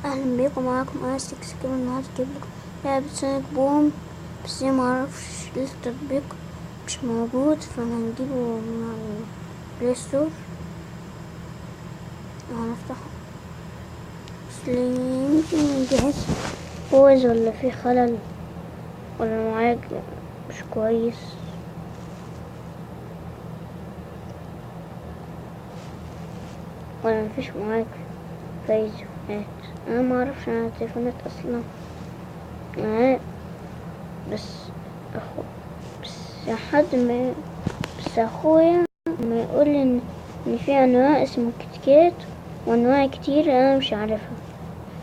اهلا بيكم، معاكم انا 6 كده. النهارده جايب لكم لعبة سونيك بوم، بس معرفش لسه التطبيق مش موجود، فانا هنجيبه من على البلاي ستور وهنفتحه. بس يمكن الجهاز باظ ولا فيه خلل ولا المعالج مش كويس، ولا مفيش معالج فايز. انا معرفش عن التليفونات اصلا، بس أخو بس حد ما بس اخويا ما يقول ان في انواع اسمه كيت وانواع كتير انا مش عارفها،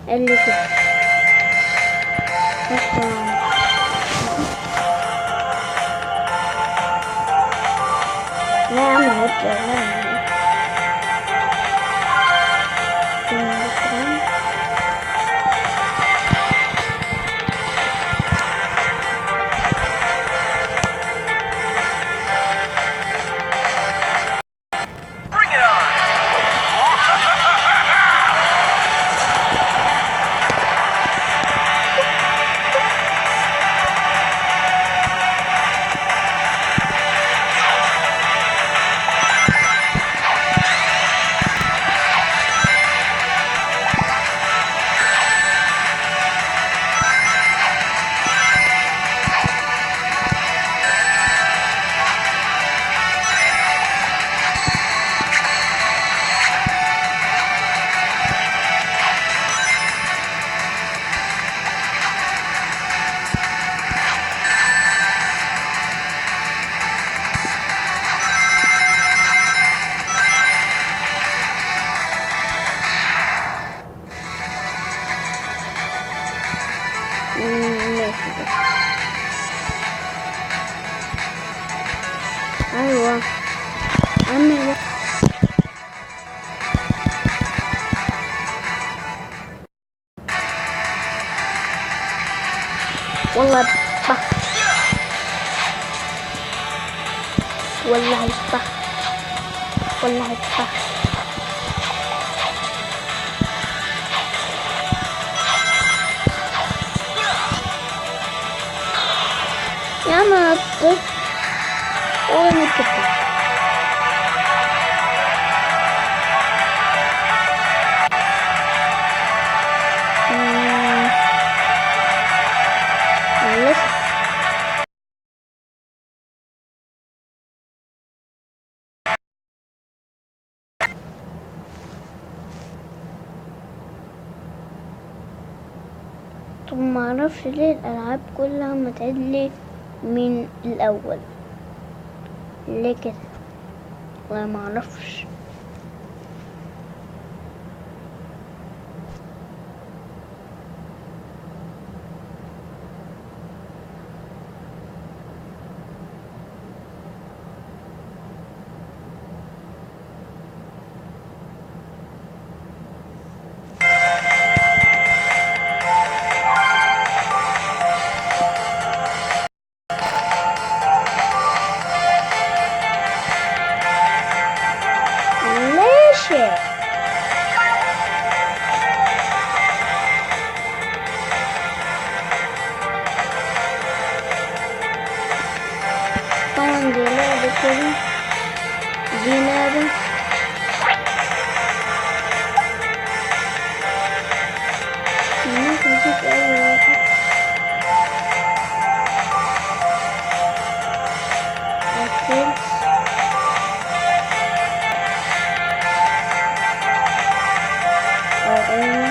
قال لي كده. لا يا عم هبدأ، لا ايوه عمي والله بح والله بح والله بح يا عم الطفل وين الطفل؟ طب معرفش ليه الألعاب كلها متعدلي من الأول، ليه كده؟ والله معرفش. ماشي طبعا دي لعبة كده، دي لعبة ممكن نشوف أي واحد أكل أو أي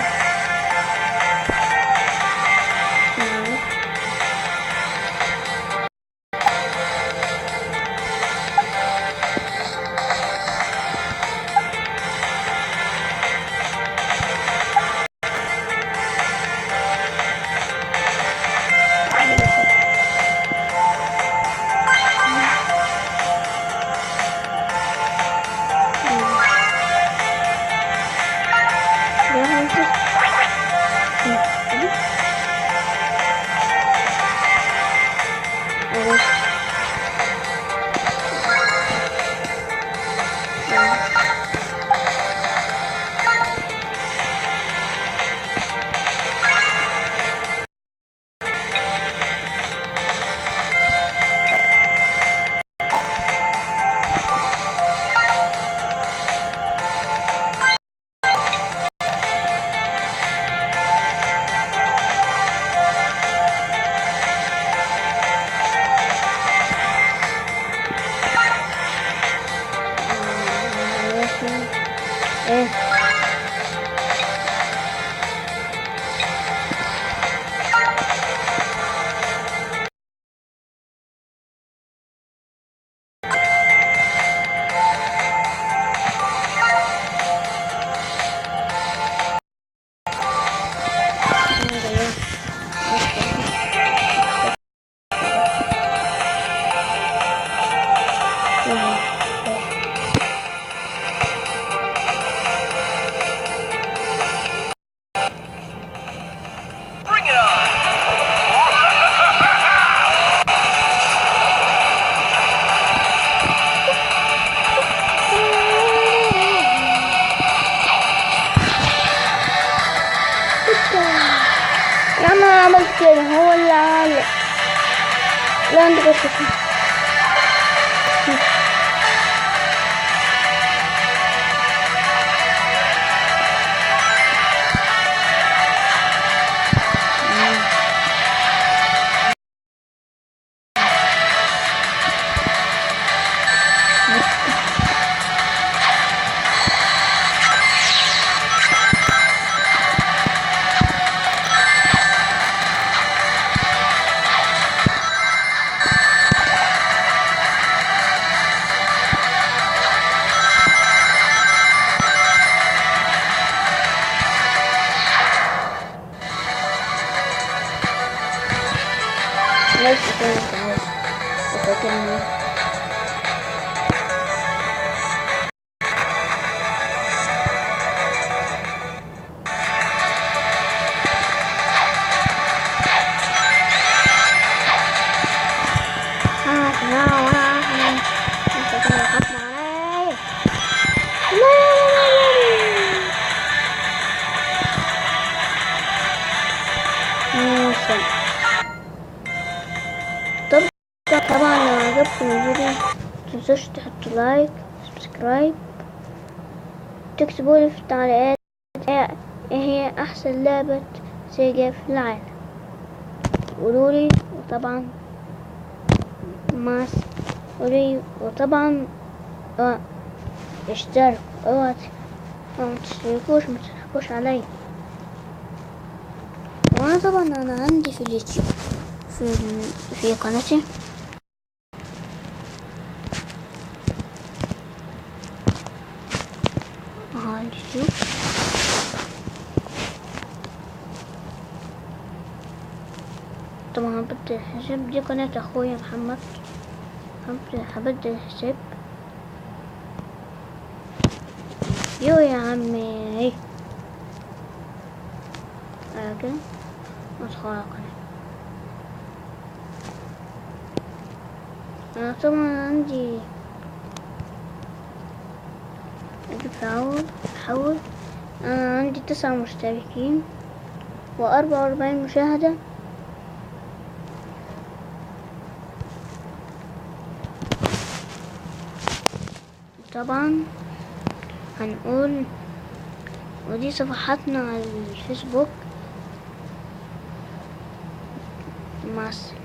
عملت كده، هو اللي علق. لا انت بس نفس كانت عايز وفاكرني. طبعا لو عجبكم الفيديو متنسوش تحطوا لايك سبسكرايب، تكتبولي في التعليقات ايه هي احسن لعبة سيجا في العالم، قولولي. وطبعا وطبعا اشتركوا، اوعوا ما تشتركوش علي. وانا طبعا انا عندي في اليوتيوب في قناتي اليوتيوب طبعا هبدل الحساب، دي قناة اخويا محمد، هبدل الحساب. يو يا عمي ايه كده ادخل على القناة. انا طبعا عندي حول انا عندي 9 مشتركين و44 مشاهدة. طبعا هنقول ودي صفحاتنا على الفيسبوك. مع السلامة.